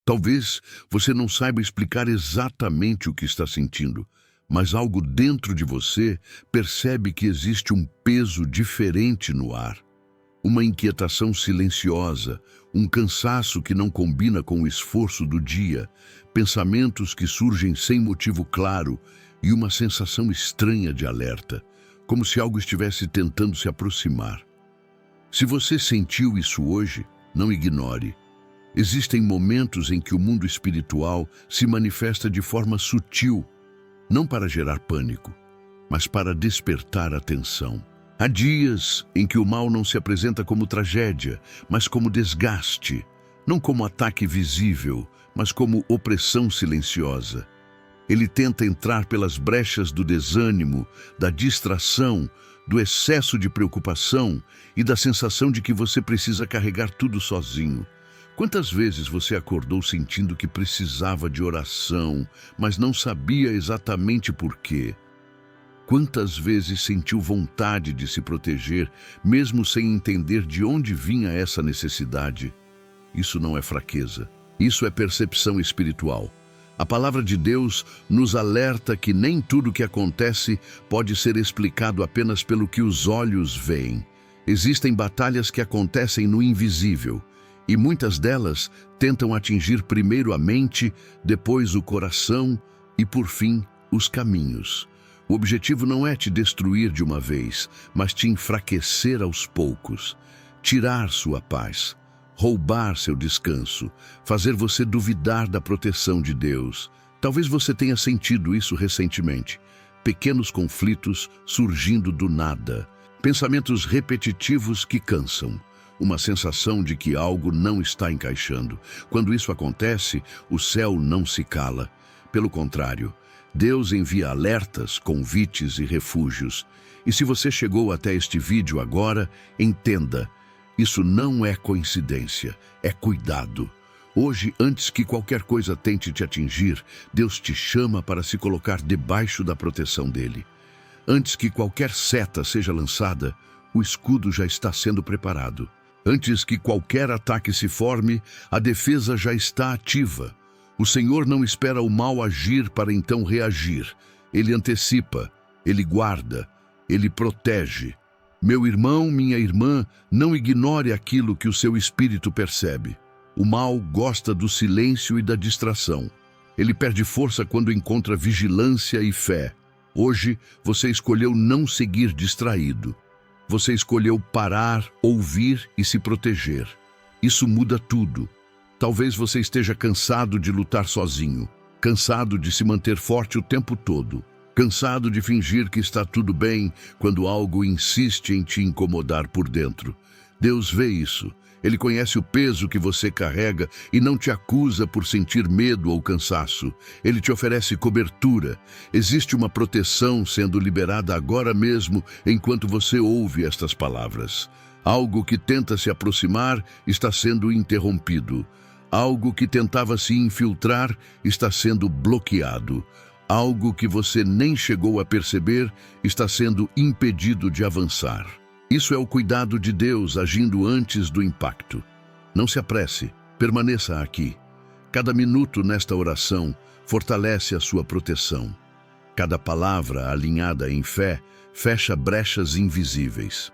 Talvez você não saiba explicar exatamente o que está sentindo, mas algo dentro de você percebe que existe um peso diferente no ar. Uma inquietação silenciosa, um cansaço que não combina com o esforço do dia, pensamentos que surgem sem motivo claro e uma sensação estranha de alerta, como se algo estivesse tentando se aproximar. Se você sentiu isso hoje, não ignore. Existem momentos em que o mundo espiritual se manifesta de forma sutil, não para gerar pânico, mas para despertar atenção. Há dias em que o mal não se apresenta como tragédia, mas como desgaste, não como ataque visível, mas como opressão silenciosa. Ele tenta entrar pelas brechas do desânimo, da distração, do excesso de preocupação e da sensação de que você precisa carregar tudo sozinho. Quantas vezes você acordou sentindo que precisava de oração, mas não sabia exatamente por quê? Quantas vezes sentiu vontade de se proteger, mesmo sem entender de onde vinha essa necessidade? Isso não é fraqueza, isso é percepção espiritual. A palavra de Deus nos alerta que nem tudo que acontece pode ser explicado apenas pelo que os olhos veem. Existem batalhas que acontecem no invisível, e muitas delas tentam atingir primeiro a mente, depois o coração e, por fim, os caminhos. O objetivo não é te destruir de uma vez, mas te enfraquecer aos poucos, tirar sua paz, roubar seu descanso, fazer você duvidar da proteção de Deus. Talvez você tenha sentido isso recentemente. Pequenos conflitos surgindo do nada, pensamentos repetitivos que cansam, uma sensação de que algo não está encaixando. Quando isso acontece, o céu não se cala. Pelo contrário, Deus envia alertas, convites e refúgios. E se você chegou até este vídeo agora, entenda, isso não é coincidência, é cuidado. Hoje, antes que qualquer coisa tente te atingir, Deus te chama para se colocar debaixo da proteção dele. Antes que qualquer seta seja lançada, o escudo já está sendo preparado. Antes que qualquer ataque se forme, a defesa já está ativa. O Senhor não espera o mal agir para então reagir. Ele antecipa, Ele guarda, Ele protege. Meu irmão, minha irmã, não ignore aquilo que o seu espírito percebe. O mal gosta do silêncio e da distração. Ele perde força quando encontra vigilância e fé. Hoje, você escolheu não seguir distraído. Você escolheu parar, ouvir e se proteger. Isso muda tudo. Talvez você esteja cansado de lutar sozinho, cansado de se manter forte o tempo todo, cansado de fingir que está tudo bem quando algo insiste em te incomodar por dentro. Deus vê isso. Ele conhece o peso que você carrega e não te acusa por sentir medo ou cansaço. Ele te oferece cobertura. Existe uma proteção sendo liberada agora mesmo enquanto você ouve estas palavras. Algo que tenta se aproximar está sendo interrompido. Algo que tentava se infiltrar está sendo bloqueado. Algo que você nem chegou a perceber está sendo impedido de avançar. Isso é o cuidado de Deus agindo antes do impacto. Não se apresse, permaneça aqui. Cada minuto nesta oração fortalece a sua proteção. Cada palavra alinhada em fé fecha brechas invisíveis.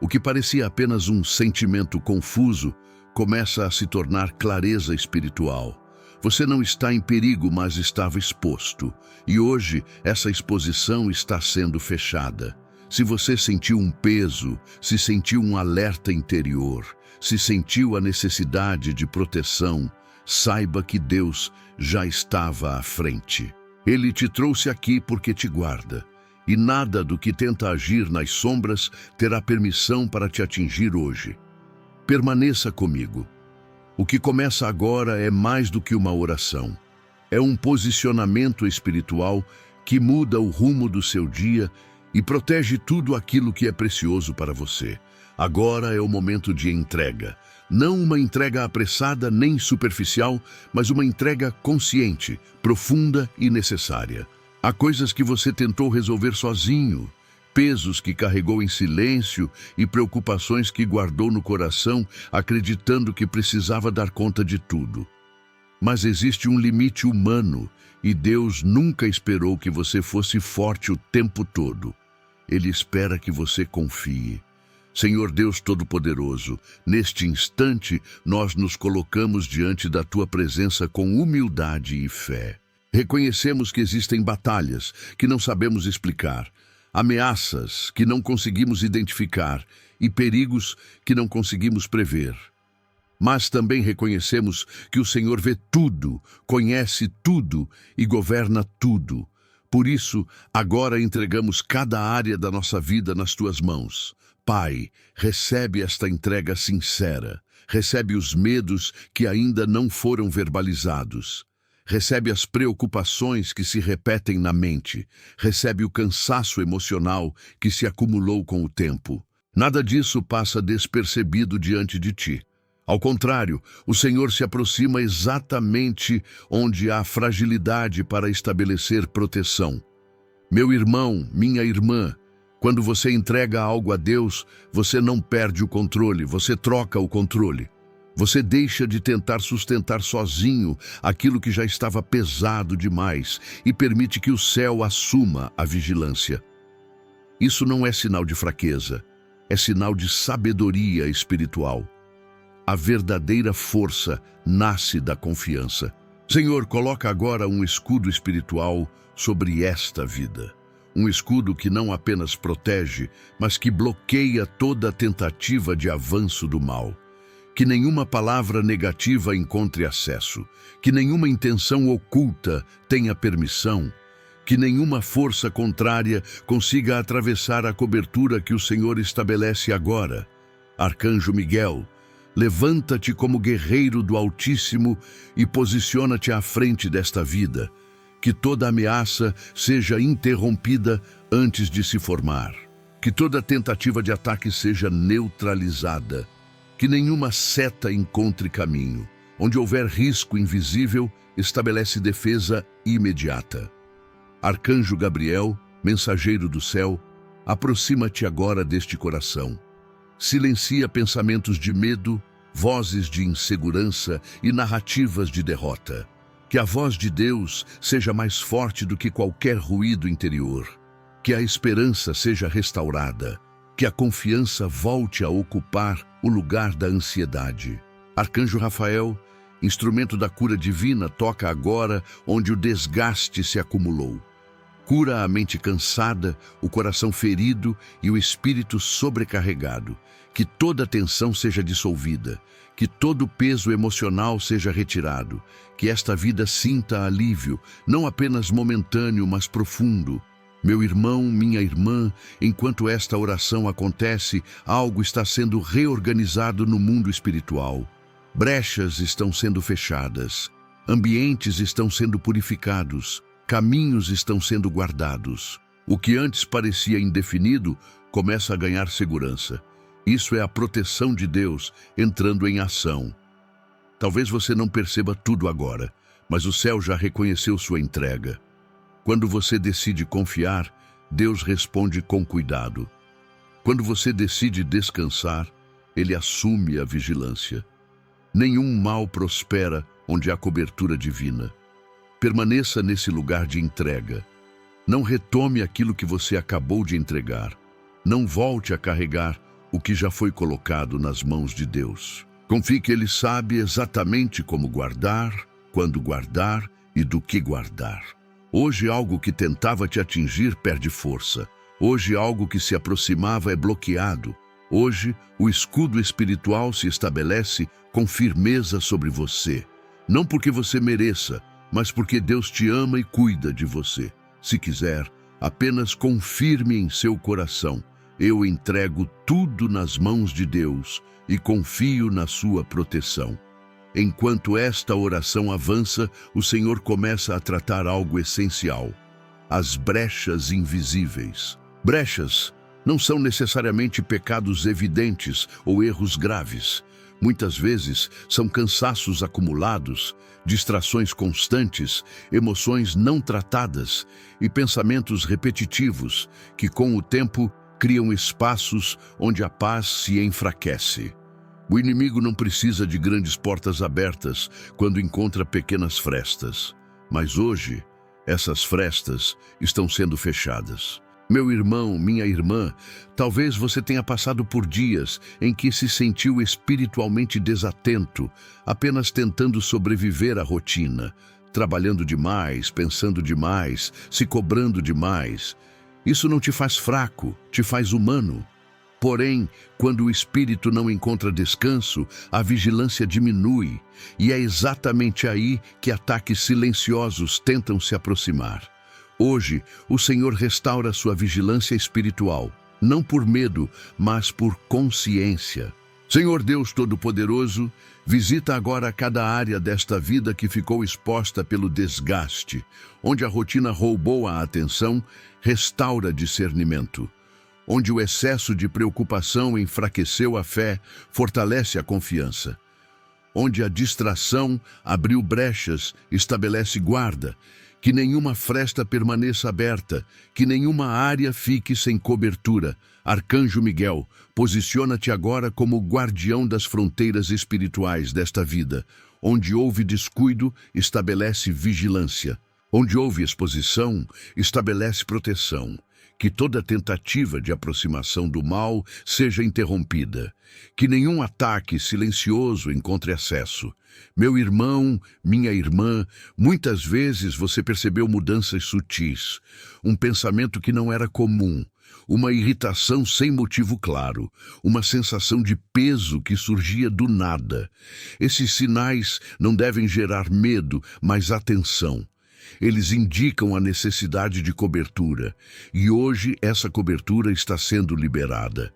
O que parecia apenas um sentimento confuso começa a se tornar clareza espiritual. Você não está em perigo, mas estava exposto. E hoje essa exposição está sendo fechada. Se você sentiu um peso, se sentiu um alerta interior, se sentiu a necessidade de proteção, saiba que Deus já estava à frente. Ele te trouxe aqui porque te guarda, e nada do que tenta agir nas sombras terá permissão para te atingir hoje. Permaneça comigo. O que começa agora é mais do que uma oração. É um posicionamento espiritual que muda o rumo do seu dia e protege tudo aquilo que é precioso para você. Agora é o momento de entrega. Não uma entrega apressada nem superficial, mas uma entrega consciente, profunda e necessária. Há coisas que você tentou resolver sozinho, pesos que carregou em silêncio e preocupações que guardou no coração, acreditando que precisava dar conta de tudo. Mas existe um limite humano e Deus nunca esperou que você fosse forte o tempo todo. Ele espera que você confie. Senhor Deus Todo-Poderoso, neste instante nós nos colocamos diante da Tua presença com humildade e fé. Reconhecemos que existem batalhas que não sabemos explicar, ameaças que não conseguimos identificar e perigos que não conseguimos prever. Mas também reconhecemos que o Senhor vê tudo, conhece tudo e governa tudo. Por isso, agora entregamos cada área da nossa vida nas Tuas mãos. Pai, recebe esta entrega sincera. Recebe os medos que ainda não foram verbalizados. Recebe as preocupações que se repetem na mente. Recebe o cansaço emocional que se acumulou com o tempo. Nada disso passa despercebido diante de Ti. Ao contrário, o Senhor se aproxima exatamente onde há fragilidade para estabelecer proteção. Meu irmão, minha irmã, quando você entrega algo a Deus, você não perde o controle, você troca o controle. Você deixa de tentar sustentar sozinho aquilo que já estava pesado demais e permite que o céu assuma a vigilância. Isso não é sinal de fraqueza, é sinal de sabedoria espiritual. A verdadeira força nasce da confiança. Senhor, coloca agora um escudo espiritual sobre esta vida. Um escudo que não apenas protege, mas que bloqueia toda tentativa de avanço do mal. Que nenhuma palavra negativa encontre acesso, que nenhuma intenção oculta tenha permissão, que nenhuma força contrária consiga atravessar a cobertura que o Senhor estabelece agora. Arcanjo Miguel, levanta-te como guerreiro do Altíssimo e posiciona-te à frente desta vida. Que toda ameaça seja interrompida antes de se formar. Que toda tentativa de ataque seja neutralizada. Que nenhuma seta encontre caminho. Onde houver risco invisível, estabelece defesa imediata. Arcanjo Gabriel, mensageiro do céu, aproxima-te agora deste coração. Silencia pensamentos de medo, vozes de insegurança e narrativas de derrota. Que a voz de Deus seja mais forte do que qualquer ruído interior. Que a esperança seja restaurada. Que a confiança volte a ocupar o lugar da ansiedade. Arcanjo Rafael, instrumento da cura divina, toca agora onde o desgaste se acumulou. Cura a mente cansada, o coração ferido e o espírito sobrecarregado. Que toda tensão seja dissolvida, que todo peso emocional seja retirado, que esta vida sinta alívio, não apenas momentâneo, mas profundo. Meu irmão, minha irmã, enquanto esta oração acontece, algo está sendo reorganizado no mundo espiritual. Brechas estão sendo fechadas, ambientes estão sendo purificados, caminhos estão sendo guardados. O que antes parecia indefinido começa a ganhar segurança. Isso é a proteção de Deus entrando em ação. Talvez você não perceba tudo agora, mas o céu já reconheceu sua entrega. Quando você decide confiar, Deus responde com cuidado. Quando você decide descansar, Ele assume a vigilância. Nenhum mal prospera onde há cobertura divina. Permaneça nesse lugar de entrega. Não retome aquilo que você acabou de entregar. Não volte a carregar o que já foi colocado nas mãos de Deus. Confie que Ele sabe exatamente como guardar, quando guardar e do que guardar. Hoje algo que tentava te atingir perde força. Hoje algo que se aproximava é bloqueado. Hoje o escudo espiritual se estabelece com firmeza sobre você. Não porque você mereça, mas porque Deus te ama e cuida de você. Se quiser, apenas confirme em seu coração: eu entrego tudo nas mãos de Deus e confio na sua proteção. Enquanto esta oração avança, o Senhor começa a tratar algo essencial: as brechas invisíveis. Brechas não são necessariamente pecados evidentes ou erros graves. Muitas vezes são cansaços acumulados, distrações constantes, emoções não tratadas e pensamentos repetitivos que, com o tempo, criam espaços onde a paz se enfraquece. O inimigo não precisa de grandes portas abertas quando encontra pequenas frestas. Mas hoje, essas frestas estão sendo fechadas. Meu irmão, minha irmã, talvez você tenha passado por dias em que se sentiu espiritualmente desatento, apenas tentando sobreviver à rotina, trabalhando demais, pensando demais, se cobrando demais. Isso não te faz fraco, te faz humano. Porém, quando o espírito não encontra descanso, a vigilância diminui, e é exatamente aí que ataques silenciosos tentam se aproximar. Hoje, o Senhor restaura sua vigilância espiritual, não por medo, mas por consciência. Senhor Deus Todo-Poderoso, visita agora cada área desta vida que ficou exposta pelo desgaste, onde a rotina roubou a atenção, restaura discernimento. Onde o excesso de preocupação enfraqueceu a fé, fortalece a confiança. Onde a distração abriu brechas, estabelece guarda. Que nenhuma fresta permaneça aberta, que nenhuma área fique sem cobertura. Arcanjo Miguel, posiciona-te agora como guardião das fronteiras espirituais desta vida. Onde houve descuido, estabelece vigilância. Onde houve exposição, estabelece proteção. Que toda tentativa de aproximação do mal seja interrompida. Que nenhum ataque silencioso encontre acesso. Meu irmão, minha irmã, muitas vezes você percebeu mudanças sutis, um pensamento que não era comum, uma irritação sem motivo claro, uma sensação de peso que surgia do nada. Esses sinais não devem gerar medo, mas atenção. Eles indicam a necessidade de cobertura, e hoje essa cobertura está sendo liberada.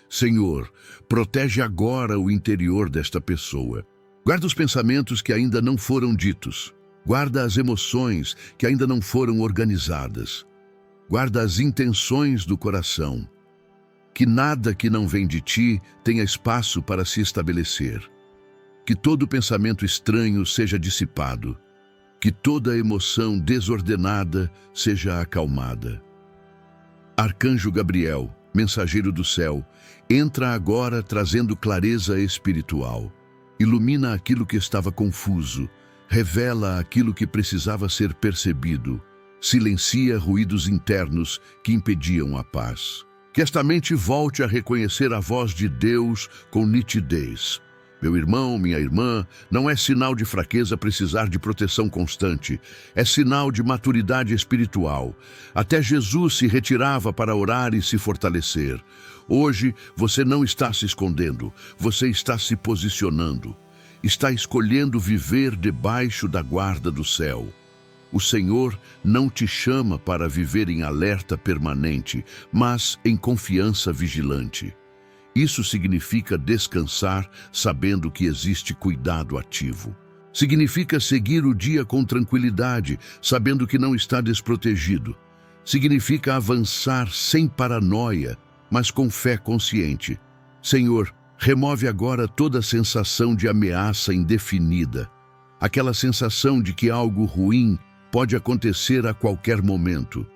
Senhor, protege agora o interior desta pessoa. Guarda os pensamentos que ainda não foram ditos. Guarda as emoções que ainda não foram organizadas. Guarda as intenções do coração. Que nada que não vem de ti tenha espaço para se estabelecer. Que todo pensamento estranho seja dissipado. Que toda emoção desordenada seja acalmada. Arcanjo Gabriel, mensageiro do céu, entra agora trazendo clareza espiritual. Ilumina aquilo que estava confuso, revela aquilo que precisava ser percebido, silencia ruídos internos que impediam a paz. Que esta mente volte a reconhecer a voz de Deus com nitidez. Meu irmão, minha irmã, não é sinal de fraqueza precisar de proteção constante. É sinal de maturidade espiritual. Até Jesus se retirava para orar e se fortalecer. Hoje, você não está se escondendo, você está se posicionando. Está escolhendo viver debaixo da guarda do céu. O Senhor não te chama para viver em alerta permanente, mas em confiança vigilante. Isso significa descansar sabendo que existe cuidado ativo. Significa seguir o dia com tranquilidade, sabendo que não está desprotegido. Significa avançar sem paranoia, mas com fé consciente. Senhor, remove agora toda sensação de ameaça indefinida. Aquela sensação de que algo ruim pode acontecer a qualquer momento.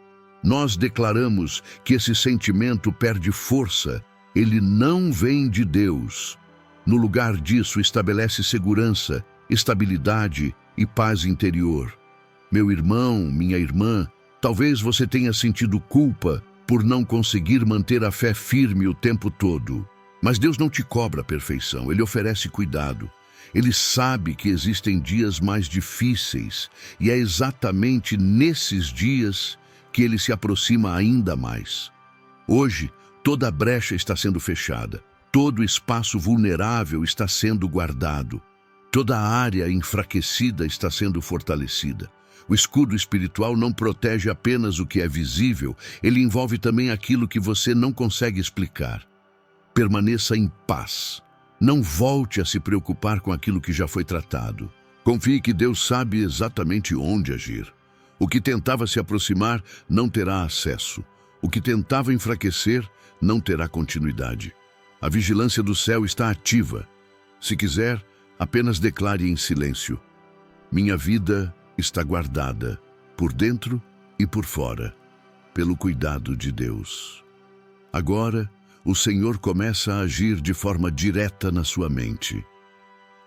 Nós declaramos que esse sentimento perde força. Ele não vem de Deus. No lugar disso, estabelece segurança, estabilidade e paz interior. Meu irmão, minha irmã, talvez você tenha sentido culpa por não conseguir manter a fé firme o tempo todo. Mas Deus não te cobra a perfeição, Ele oferece cuidado. Ele sabe que existem dias mais difíceis e é exatamente nesses dias que Ele se aproxima ainda mais. Hoje, toda a brecha está sendo fechada, todo espaço vulnerável está sendo guardado, toda a área enfraquecida está sendo fortalecida. O escudo espiritual não protege apenas o que é visível, ele envolve também aquilo que você não consegue explicar. Permaneça em paz. Não volte a se preocupar com aquilo que já foi tratado. Confie que Deus sabe exatamente onde agir. O que tentava se aproximar não terá acesso. O que tentava enfraquecer não terá continuidade. A vigilância do céu está ativa. Se quiser, apenas declare em silêncio: minha vida está guardada, por dentro e por fora, pelo cuidado de Deus. Agora, o Senhor começa a agir de forma direta na sua mente.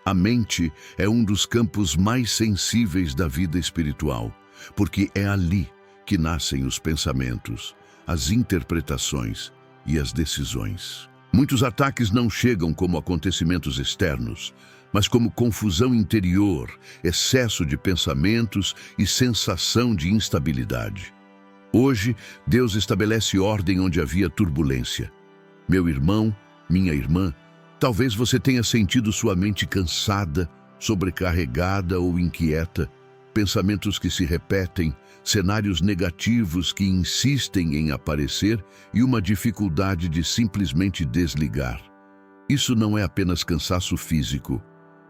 A mente é um dos campos mais sensíveis da vida espiritual, porque é ali que nascem os pensamentos, as interpretações e as decisões. Muitos ataques não chegam como acontecimentos externos, mas como confusão interior, excesso de pensamentos e sensação de instabilidade. Hoje, Deus estabelece ordem onde havia turbulência. Meu irmão, minha irmã, talvez você tenha sentido sua mente cansada, sobrecarregada ou inquieta, pensamentos que se repetem, cenários negativos que insistem em aparecer e uma dificuldade de simplesmente desligar. Isso não é apenas cansaço físico,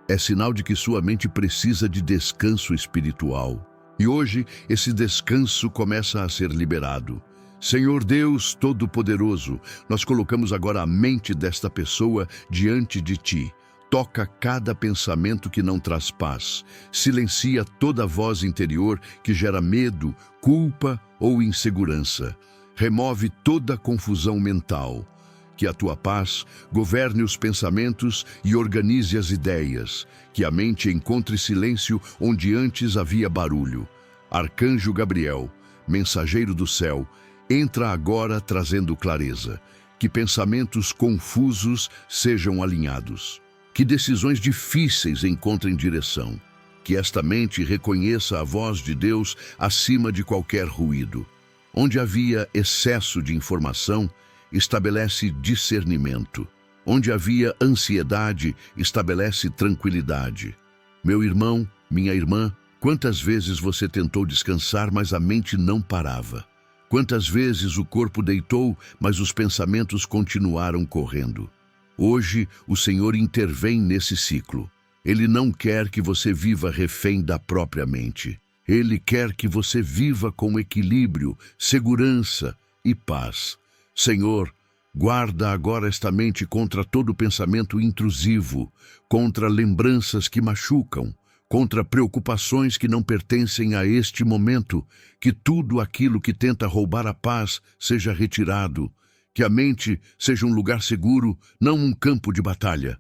é sinal de que sua mente precisa de descanso espiritual. E hoje, esse descanso começa a ser liberado. Senhor Deus Todo-Poderoso, nós colocamos agora a mente desta pessoa diante de Ti. Toca cada pensamento que não traz paz. Silencia toda voz interior que gera medo, culpa ou insegurança. Remove toda confusão mental. Que a Tua paz governe os pensamentos e organize as ideias. Que a mente encontre silêncio onde antes havia barulho. Arcanjo Gabriel, mensageiro do céu, entra agora trazendo clareza. Que pensamentos confusos sejam alinhados. Que decisões difíceis encontrem direção. Que esta mente reconheça a voz de Deus acima de qualquer ruído. Onde havia excesso de informação, estabelece discernimento. Onde havia ansiedade, estabelece tranquilidade. Meu irmão, minha irmã, quantas vezes você tentou descansar, mas a mente não parava? Quantas vezes o corpo deitou, mas os pensamentos continuaram correndo? Hoje, o Senhor intervém nesse ciclo. Ele não quer que você viva refém da própria mente. Ele quer que você viva com equilíbrio, segurança e paz. Senhor, guarda agora esta mente contra todo pensamento intrusivo, contra lembranças que machucam, contra preocupações que não pertencem a este momento, que tudo aquilo que tenta roubar a paz seja retirado, que a mente seja um lugar seguro, não um campo de batalha.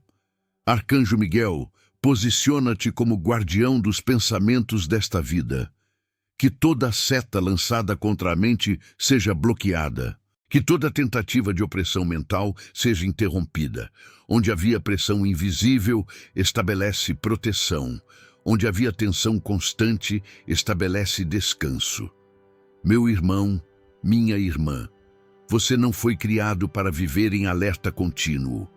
Arcanjo Miguel, posiciona-te como guardião dos pensamentos desta vida. Que toda seta lançada contra a mente seja bloqueada. Que toda tentativa de opressão mental seja interrompida. Onde havia pressão invisível, estabelece proteção. Onde havia tensão constante, estabelece descanso. Meu irmão, minha irmã, você não foi criado para viver em alerta contínuo.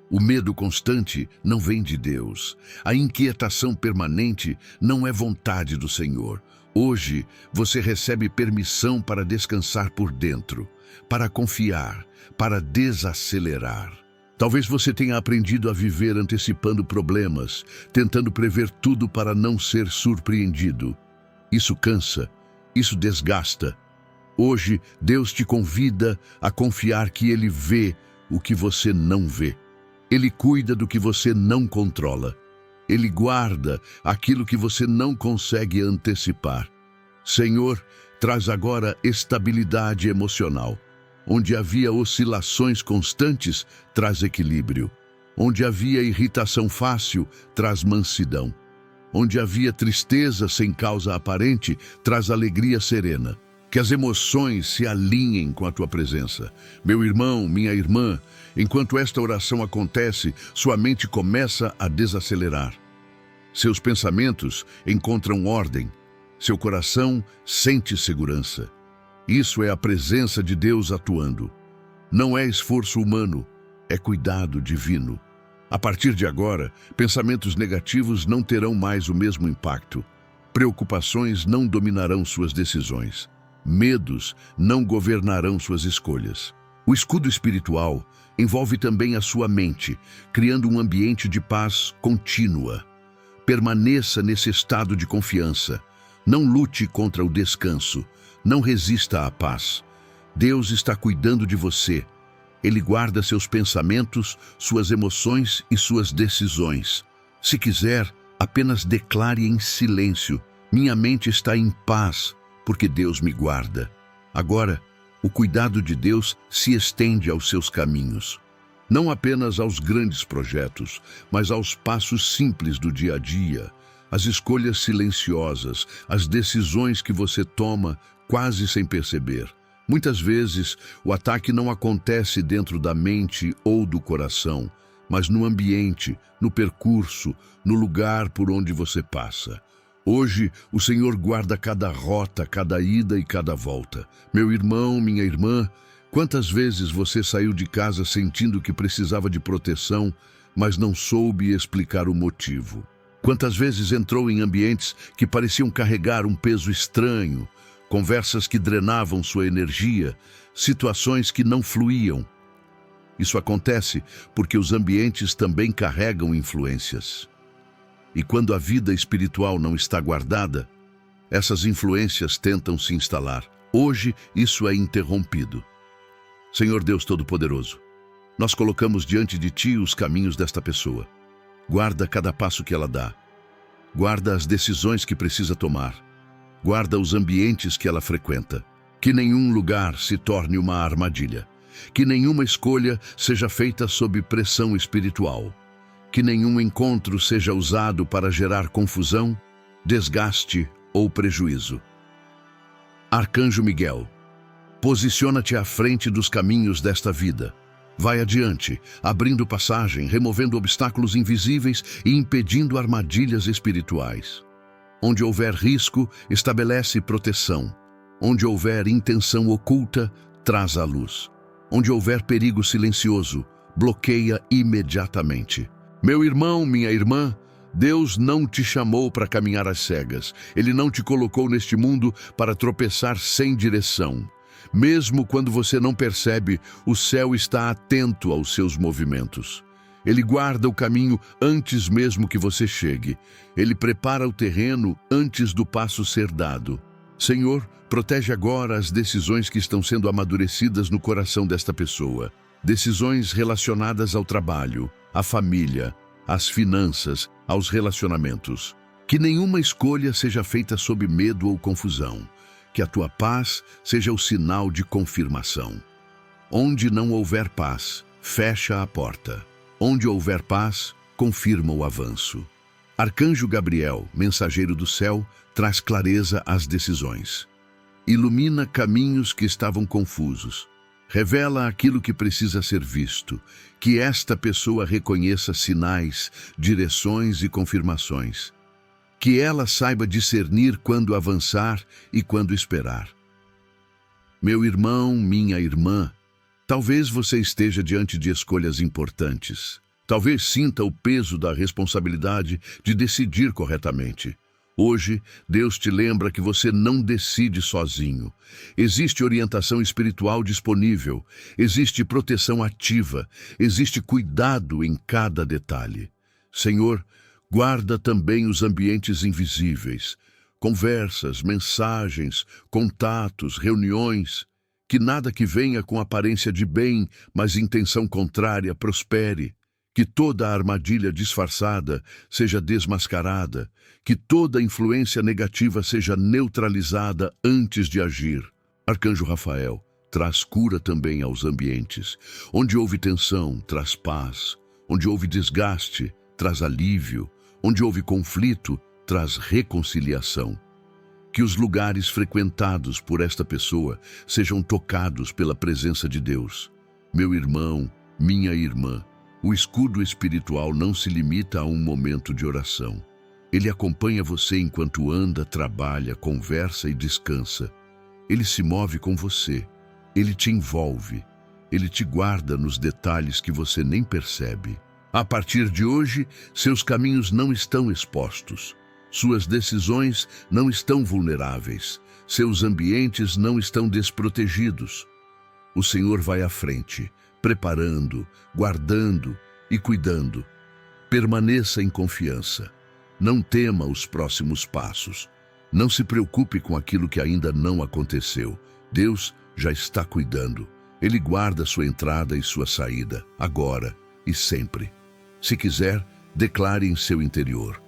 O medo constante não vem de Deus. A inquietação permanente não é vontade do Senhor. Hoje, você recebe permissão para descansar por dentro, para confiar, para desacelerar. Talvez você tenha aprendido a viver antecipando problemas, tentando prever tudo para não ser surpreendido. Isso cansa, isso desgasta. Hoje, Deus te convida a confiar que Ele vê o que você não vê. Ele cuida do que você não controla. Ele guarda aquilo que você não consegue antecipar. Senhor, traz agora estabilidade emocional. Onde havia oscilações constantes, traz equilíbrio. Onde havia irritação fácil, traz mansidão. Onde havia tristeza sem causa aparente, traz alegria serena. Que as emoções se alinhem com a tua presença. Meu irmão, minha irmã, enquanto esta oração acontece, sua mente começa a desacelerar. Seus pensamentos encontram ordem. Seu coração sente segurança. Isso é a presença de Deus atuando. Não é esforço humano, é cuidado divino. A partir de agora, pensamentos negativos não terão mais o mesmo impacto. Preocupações não dominarão suas decisões. Medos não governarão suas escolhas. O escudo espiritual envolve também a sua mente, criando um ambiente de paz contínua. Permaneça nesse estado de confiança. Não lute contra o descanso. Não resista à paz. Deus está cuidando de você. Ele guarda seus pensamentos, suas emoções e suas decisões. Se quiser, apenas declare em silêncio: minha mente está em paz, porque Deus me guarda. Agora, O cuidado de Deus se estende aos seus caminhos, não apenas aos grandes projetos, mas aos passos simples do dia a dia, às escolhas silenciosas, às decisões que você toma quase sem perceber. Muitas vezes, o ataque não acontece dentro da mente ou do coração, mas no ambiente, no percurso, no lugar por onde você passa. Hoje, o Senhor guarda cada rota, cada ida e cada volta. Meu irmão, minha irmã, quantas vezes você saiu de casa sentindo que precisava de proteção, mas não soube explicar o motivo? Quantas vezes entrou em ambientes que pareciam carregar um peso estranho, conversas que drenavam sua energia, situações que não fluíam? Isso acontece porque os ambientes também carregam influências. E quando a vida espiritual não está guardada, essas influências tentam se instalar. Hoje, isso é interrompido. Senhor Deus Todo-Poderoso, nós colocamos diante de Ti os caminhos desta pessoa. Guarda cada passo que ela dá. Guarda as decisões que precisa tomar. Guarda os ambientes que ela frequenta. Que nenhum lugar se torne uma armadilha. Que nenhuma escolha seja feita sob pressão espiritual. Que nenhum encontro seja usado para gerar confusão, desgaste ou prejuízo. Arcanjo Miguel, posiciona-te à frente dos caminhos desta vida. Vai adiante, abrindo passagem, removendo obstáculos invisíveis e impedindo armadilhas espirituais. Onde houver risco, estabelece proteção. Onde houver intenção oculta, traz à luz. Onde houver perigo silencioso, bloqueia imediatamente. Meu irmão, minha irmã, Deus não te chamou para caminhar às cegas. Ele não te colocou neste mundo para tropeçar sem direção. Mesmo quando você não percebe, o céu está atento aos seus movimentos. Ele guarda o caminho antes mesmo que você chegue. Ele prepara o terreno antes do passo ser dado. Senhor, protege agora as decisões que estão sendo amadurecidas no coração desta pessoa. Decisões relacionadas ao trabalho, à família, às finanças, aos relacionamentos. Que nenhuma escolha seja feita sob medo ou confusão. Que a tua paz seja o sinal de confirmação. Onde não houver paz, fecha a porta. Onde houver paz, confirma o avanço. Arcanjo Gabriel, mensageiro do céu, traz clareza às decisões. Ilumina caminhos que estavam confusos. Revela aquilo que precisa ser visto. Que esta pessoa reconheça sinais, direções e confirmações. Que ela saiba discernir quando avançar e quando esperar. Meu irmão, minha irmã, talvez você esteja diante de escolhas importantes. Talvez sinta o peso da responsabilidade de decidir corretamente. Hoje, Deus te lembra que você não decide sozinho. Existe orientação espiritual disponível, existe proteção ativa, existe cuidado em cada detalhe. Senhor, guarda também os ambientes invisíveis, conversas, mensagens, contatos, reuniões. Que nada que venha com aparência de bem, mas intenção contrária, prospere. Que toda armadilha disfarçada seja desmascarada, que toda influência negativa seja neutralizada antes de agir. Arcanjo Rafael, traz cura também aos ambientes. Onde houve tensão, traz paz. Onde houve desgaste, traz alívio. Onde houve conflito, traz reconciliação. Que os lugares frequentados por esta pessoa sejam tocados pela presença de Deus. Meu irmão, minha irmã, o escudo espiritual não se limita a um momento de oração. Ele acompanha você enquanto anda, trabalha, conversa e descansa. Ele se move com você. Ele te envolve. Ele te guarda nos detalhes que você nem percebe. A partir de hoje, seus caminhos não estão expostos. Suas decisões não estão vulneráveis. Seus ambientes não estão desprotegidos. O Senhor vai à frente, preparando, guardando e cuidando. Permaneça em confiança. Não tema os próximos passos. Não se preocupe com aquilo que ainda não aconteceu. Deus já está cuidando. Ele guarda sua entrada e sua saída, agora e sempre. Se quiser, declare em seu interior: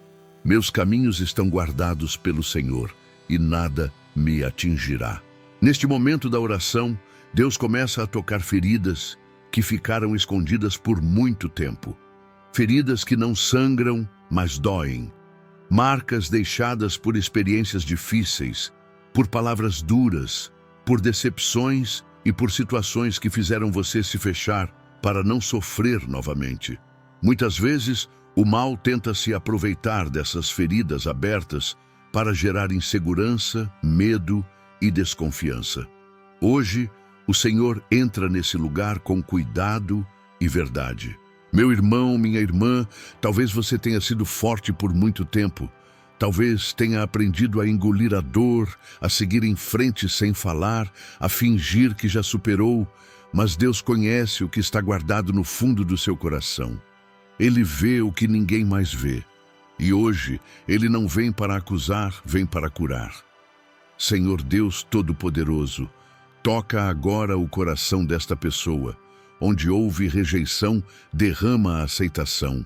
meus caminhos estão guardados pelo Senhor, e nada me atingirá. Neste momento da oração, Deus começa a tocar feridas que ficaram escondidas por muito tempo. Feridas que não sangram, mas doem. Marcas deixadas por experiências difíceis, por palavras duras, por decepções e por situações que fizeram você se fechar para não sofrer novamente. Muitas vezes, o mal tenta se aproveitar dessas feridas abertas para gerar insegurança, medo e desconfiança. Hoje, o Senhor entra nesse lugar com cuidado e verdade. Meu irmão, minha irmã, talvez você tenha sido forte por muito tempo. Talvez tenha aprendido a engolir a dor, a seguir em frente sem falar, a fingir que já superou, mas Deus conhece o que está guardado no fundo do seu coração. Ele vê o que ninguém mais vê. E hoje, Ele não vem para acusar, vem para curar. Senhor Deus Todo-Poderoso, toca agora o coração desta pessoa. Onde houve rejeição, derrama a aceitação.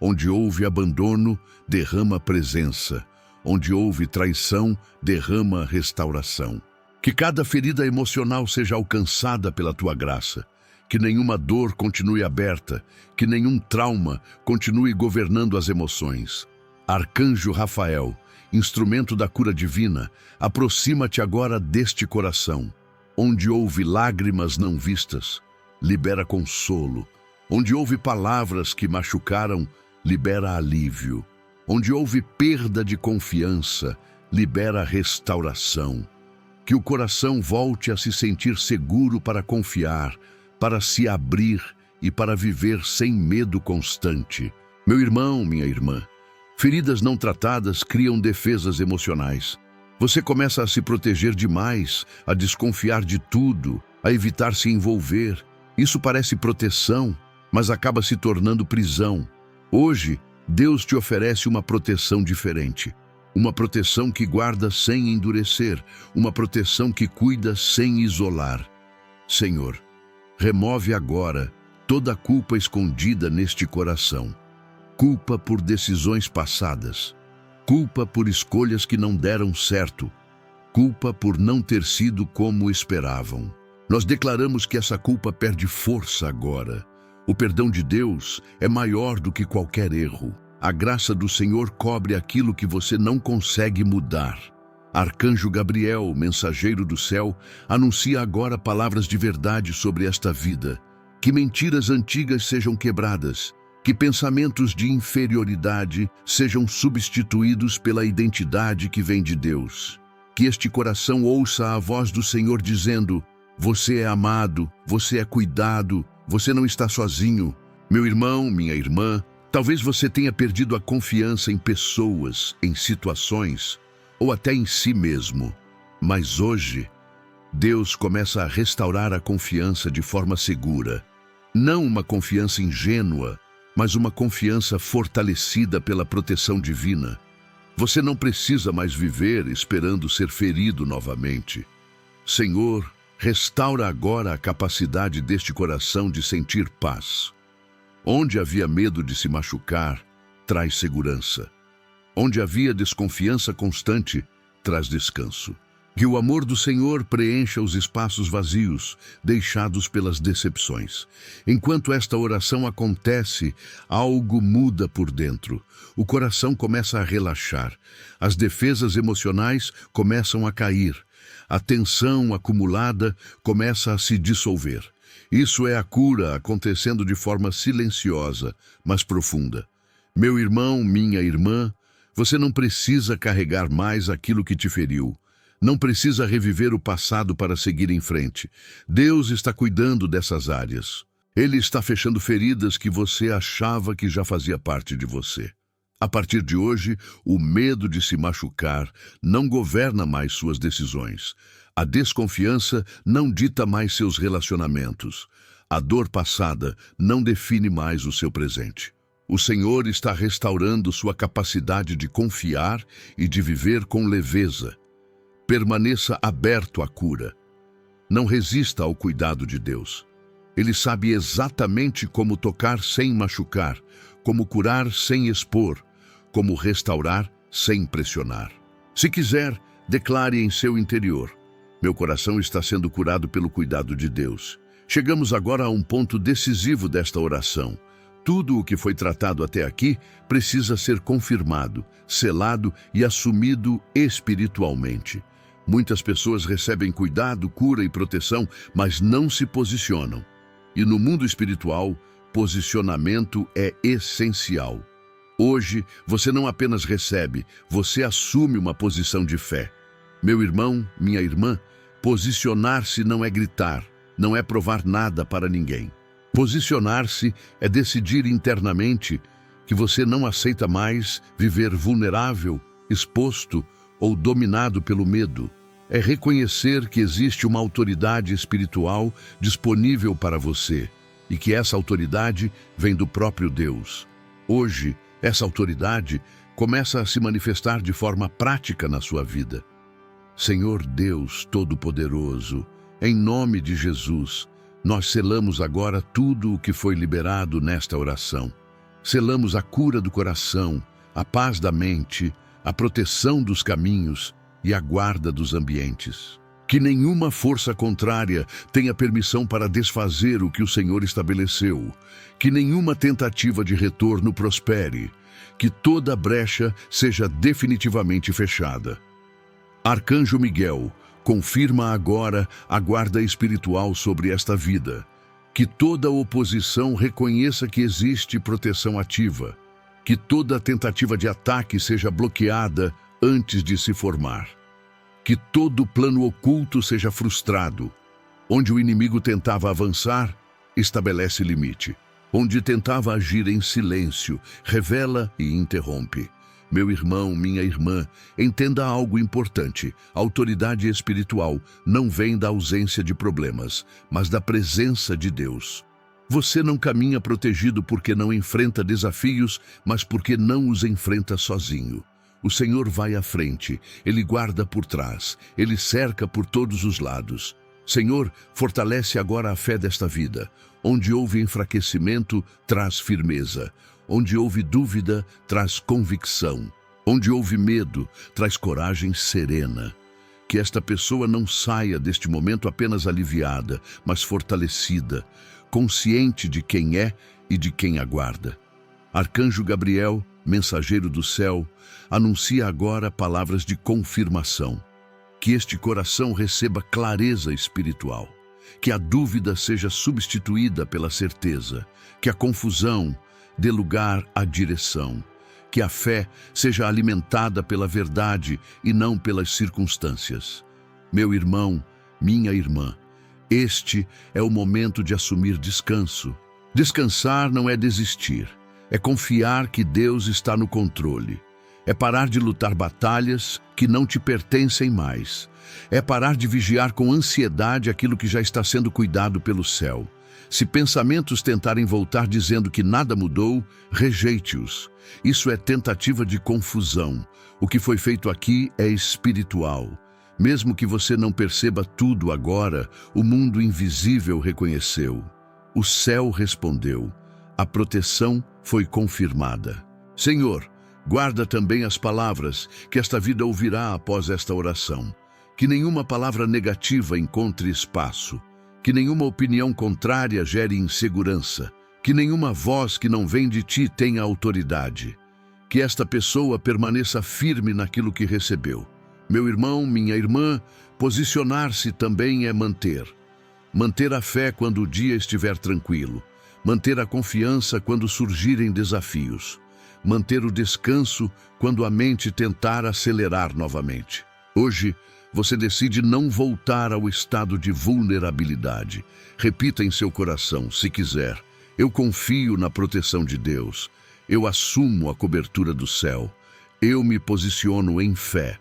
Onde houve abandono, derrama presença. Onde houve traição, derrama restauração. Que cada ferida emocional seja alcançada pela Tua graça. Que nenhuma dor continue aberta, que nenhum trauma continue governando as emoções. Arcanjo Rafael, instrumento da cura divina, aproxima-te agora deste coração. Onde houve lágrimas não vistas, libera consolo. Onde houve palavras que machucaram, libera alívio. Onde houve perda de confiança, libera restauração. Que o coração volte a se sentir seguro para confiar, para se abrir e para viver sem medo constante. Meu irmão, minha irmã, feridas não tratadas criam defesas emocionais. Você começa a se proteger demais, a desconfiar de tudo, a evitar se envolver. Isso parece proteção, mas acaba se tornando prisão. Hoje, Deus te oferece uma proteção diferente. Uma proteção que guarda sem endurecer, uma proteção que cuida sem isolar. Senhor, remove agora toda a culpa escondida neste coração. Culpa por decisões passadas. Culpa por escolhas que não deram certo. Culpa por não ter sido como esperavam. Nós declaramos que essa culpa perde força agora. O perdão de Deus é maior do que qualquer erro. A graça do Senhor cobre aquilo que você não consegue mudar. Arcanjo Gabriel, mensageiro do céu, anuncia agora palavras de verdade sobre esta vida. Que mentiras antigas sejam quebradas, que pensamentos de inferioridade sejam substituídos pela identidade que vem de Deus. Que este coração ouça a voz do Senhor dizendo: você é amado, você é cuidado, você não está sozinho. Meu irmão, minha irmã, talvez você tenha perdido a confiança em pessoas, em situações, ou até em si mesmo. Mas hoje, Deus começa a restaurar a confiança de forma segura. Não uma confiança ingênua, mas uma confiança fortalecida pela proteção divina. Você não precisa mais viver esperando ser ferido novamente. Senhor, restaura agora a capacidade deste coração de sentir paz. Onde havia medo de se machucar, traz segurança. Onde havia desconfiança constante, traz descanso. Que o amor do Senhor preencha os espaços vazios, deixados pelas decepções. Enquanto esta oração acontece, algo muda por dentro. O coração começa a relaxar. As defesas emocionais começam a cair. A tensão acumulada começa a se dissolver. Isso é a cura acontecendo de forma silenciosa, mas profunda. Meu irmão, minha irmã, você não precisa carregar mais aquilo que te feriu. Não precisa reviver o passado para seguir em frente. Deus está cuidando dessas áreas. Ele está fechando feridas que você achava que já fazia parte de você. A partir de hoje, o medo de se machucar não governa mais suas decisões. A desconfiança não dita mais seus relacionamentos. A dor passada não define mais o seu presente. O Senhor está restaurando sua capacidade de confiar e de viver com leveza. Permaneça aberto à cura. Não resista ao cuidado de Deus. Ele sabe exatamente como tocar sem machucar, como curar sem expor, como restaurar sem pressionar. Se quiser, declare em seu interior: Meu coração está sendo curado pelo cuidado de Deus. Chegamos agora a um ponto decisivo desta oração. Tudo o que foi tratado até aqui precisa ser confirmado, selado e assumido espiritualmente. Muitas pessoas recebem cuidado, cura e proteção, mas não se posicionam. E no mundo espiritual, posicionamento é essencial. Hoje, você não apenas recebe, você assume uma posição de fé. Meu irmão, minha irmã, posicionar-se não é gritar, não é provar nada para ninguém. Posicionar-se é decidir internamente que você não aceita mais viver vulnerável, exposto ou dominado pelo medo. É reconhecer que existe uma autoridade espiritual disponível para você e que essa autoridade vem do próprio Deus. Hoje, essa autoridade começa a se manifestar de forma prática na sua vida. Senhor Deus Todo-Poderoso, em nome de Jesus, nós selamos agora tudo o que foi liberado nesta oração. Selamos a cura do coração, a paz da mente, a proteção dos caminhos e a guarda dos ambientes. Que nenhuma força contrária tenha permissão para desfazer o que o Senhor estabeleceu. Que nenhuma tentativa de retorno prospere. Que toda brecha seja definitivamente fechada. Arcanjo Miguel, confirma agora a guarda espiritual sobre esta vida. Que toda oposição reconheça que existe proteção ativa. Que toda tentativa de ataque seja bloqueada antes de se formar. Que todo plano oculto seja frustrado. Onde o inimigo tentava avançar, estabelece limite. Onde tentava agir em silêncio, revela e interrompe. Meu irmão, minha irmã, entenda algo importante. A autoridade espiritual não vem da ausência de problemas, mas da presença de Deus. Você não caminha protegido porque não enfrenta desafios, mas porque não os enfrenta sozinho. O Senhor vai à frente, Ele guarda por trás, Ele cerca por todos os lados. Senhor, fortalece agora a fé desta vida. Onde houve enfraquecimento, traz firmeza. Onde houve dúvida, traz convicção. Onde houve medo, traz coragem serena. Que esta pessoa não saia deste momento apenas aliviada, mas fortalecida, consciente de quem é e de quem aguarda. Arcanjo Gabriel, mensageiro do céu, anuncia agora palavras de confirmação. Que este coração receba clareza espiritual. Que a dúvida seja substituída pela certeza. Que a confusão dê lugar à direção. Que a fé seja alimentada pela verdade e não pelas circunstâncias. Meu irmão, minha irmã, este é o momento de assumir descanso. Descansar não é desistir. É confiar que Deus está no controle. É parar de lutar batalhas que não te pertencem mais. É parar de vigiar com ansiedade aquilo que já está sendo cuidado pelo céu. Se pensamentos tentarem voltar dizendo que nada mudou, rejeite-os. Isso é tentativa de confusão. O que foi feito aqui é espiritual. Mesmo que você não perceba tudo agora, o mundo invisível reconheceu. O céu respondeu. A proteção foi confirmada. Senhor, guarda também as palavras que esta vida ouvirá após esta oração. Que nenhuma palavra negativa encontre espaço. Que nenhuma opinião contrária gere insegurança. Que nenhuma voz que não vem de ti tenha autoridade. Que esta pessoa permaneça firme naquilo que recebeu. Meu irmão, minha irmã, posicionar-se também é manter. Manter a fé quando o dia estiver tranquilo. Manter a confiança quando surgirem desafios. Manter o descanso quando a mente tentar acelerar novamente. Hoje, você decide não voltar ao estado de vulnerabilidade. Repita em seu coração, se quiser: eu confio na proteção de Deus. Eu assumo a cobertura do céu. Eu me posiciono em fé.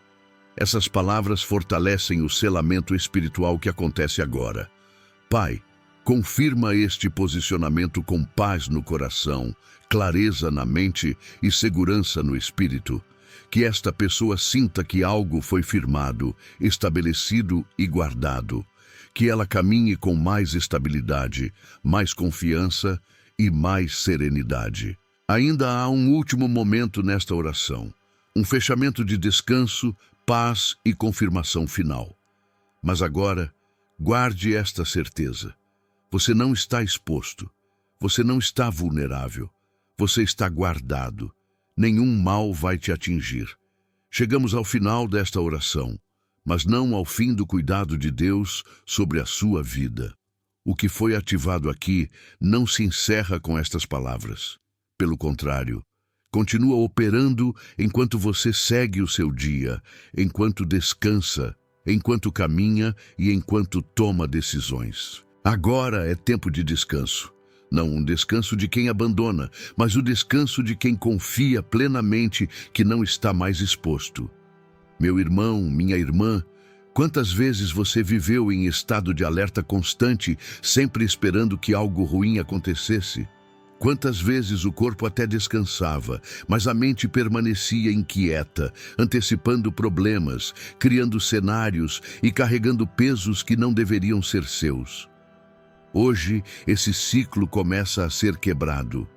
Essas palavras fortalecem o selamento espiritual que acontece agora. Pai, confirma este posicionamento com paz no coração, clareza na mente e segurança no espírito. Que esta pessoa sinta que algo foi firmado, estabelecido e guardado. Que ela caminhe com mais estabilidade, mais confiança e mais serenidade. Ainda há um último momento nesta oração. Um fechamento de descanso, paz e confirmação final. Mas agora, guarde esta certeza. Você não está exposto. Você não está vulnerável. Você está guardado. Nenhum mal vai te atingir. Chegamos ao final desta oração, mas não ao fim do cuidado de Deus sobre a sua vida. O que foi ativado aqui não se encerra com estas palavras. Pelo contrário, continua operando enquanto você segue o seu dia, enquanto descansa, enquanto caminha e enquanto toma decisões. Agora é tempo de descanso. Não um descanso de quem abandona, mas o descanso de quem confia plenamente que não está mais exposto. Meu irmão, minha irmã, quantas vezes você viveu em estado de alerta constante, sempre esperando que algo ruim acontecesse? Quantas vezes o corpo até descansava, mas a mente permanecia inquieta, antecipando problemas, criando cenários e carregando pesos que não deveriam ser seus? Hoje, esse ciclo começa a ser quebrado.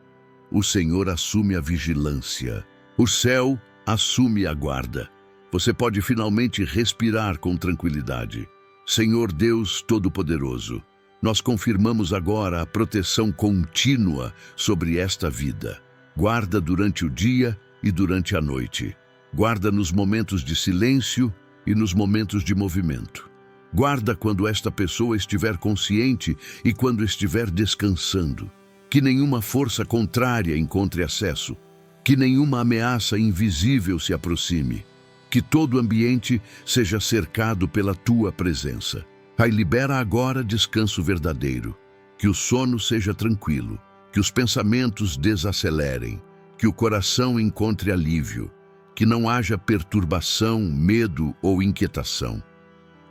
O Senhor assume a vigilância. O céu assume a guarda. Você pode finalmente respirar com tranquilidade. Senhor Deus Todo-Poderoso, nós confirmamos agora a proteção contínua sobre esta vida. Guarda durante o dia e durante a noite. Guarda nos momentos de silêncio e nos momentos de movimento. Guarda quando esta pessoa estiver consciente e quando estiver descansando. Que nenhuma força contrária encontre acesso. Que nenhuma ameaça invisível se aproxime. Que todo o ambiente seja cercado pela tua presença. Pai, libera agora descanso verdadeiro. Que o sono seja tranquilo. Que os pensamentos desacelerem. Que o coração encontre alívio. Que não haja perturbação, medo ou inquietação.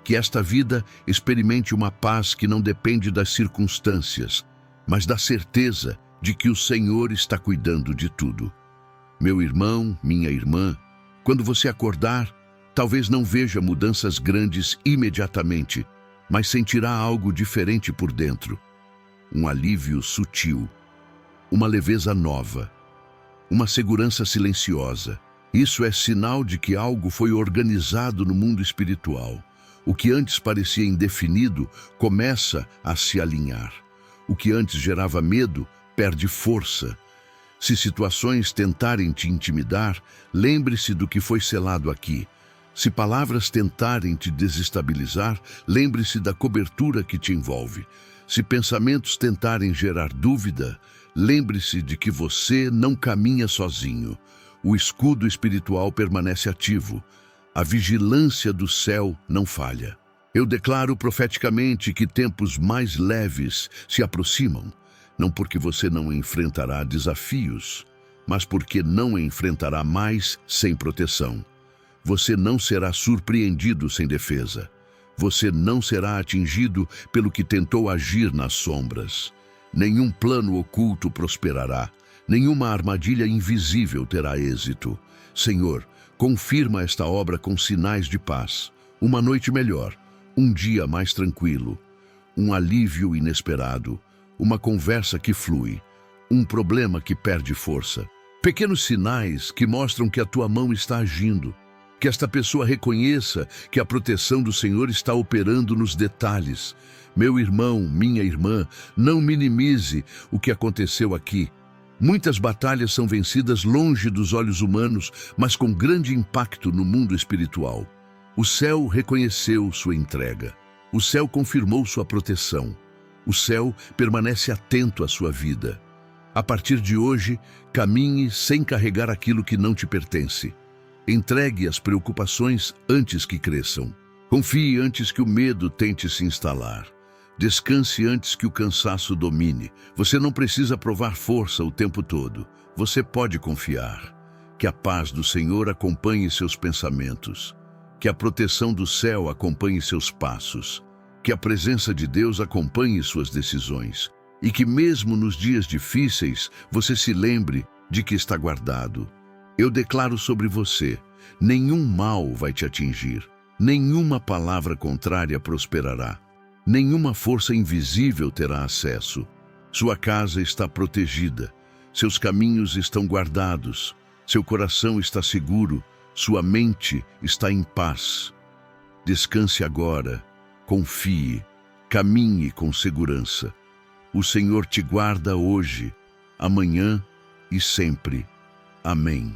Que esta vida experimente uma paz que não depende das circunstâncias, mas da certeza de que o Senhor está cuidando de tudo. Meu irmão, minha irmã, quando você acordar, talvez não veja mudanças grandes imediatamente, mas sentirá algo diferente por dentro. Um alívio sutil, uma leveza nova, uma segurança silenciosa. Isso é sinal de que algo foi organizado no mundo espiritual. O que antes parecia indefinido começa a se alinhar. O que antes gerava medo perde força. Se situações tentarem te intimidar, lembre-se do que foi selado aqui. Se palavras tentarem te desestabilizar, lembre-se da cobertura que te envolve. Se pensamentos tentarem gerar dúvida, lembre-se de que você não caminha sozinho. O escudo espiritual permanece ativo. A vigilância do céu não falha. Eu declaro profeticamente que tempos mais leves se aproximam, não porque você não enfrentará desafios, mas porque não enfrentará mais sem proteção. Você não será surpreendido sem defesa. Você não será atingido pelo que tentou agir nas sombras. Nenhum plano oculto prosperará. Nenhuma armadilha invisível terá êxito. Senhor, confirma esta obra com sinais de paz, uma noite melhor, um dia mais tranquilo, um alívio inesperado, uma conversa que flui, um problema que perde força. Pequenos sinais que mostram que a tua mão está agindo, que esta pessoa reconheça que a proteção do Senhor está operando nos detalhes. Meu irmão, minha irmã, não minimize o que aconteceu aqui. Muitas batalhas são vencidas longe dos olhos humanos, mas com grande impacto no mundo espiritual. O céu reconheceu sua entrega. O céu confirmou sua proteção. O céu permanece atento à sua vida. A partir de hoje, caminhe sem carregar aquilo que não te pertence. Entregue as preocupações antes que cresçam. Confie antes que o medo tente se instalar. Descanse antes que o cansaço domine. Você não precisa provar força o tempo todo. Você pode confiar. Que a paz do Senhor acompanhe seus pensamentos. Que a proteção do céu acompanhe seus passos. Que a presença de Deus acompanhe suas decisões. E que mesmo nos dias difíceis, você se lembre de que está guardado. Eu declaro sobre você, nenhum mal vai te atingir. Nenhuma palavra contrária prosperará. Nenhuma força invisível terá acesso. Sua casa está protegida. Seus caminhos estão guardados. Seu coração está seguro. Sua mente está em paz. Descanse agora Confie, caminhe com segurança. O Senhor te guarda hoje, amanhã e sempre. Amém.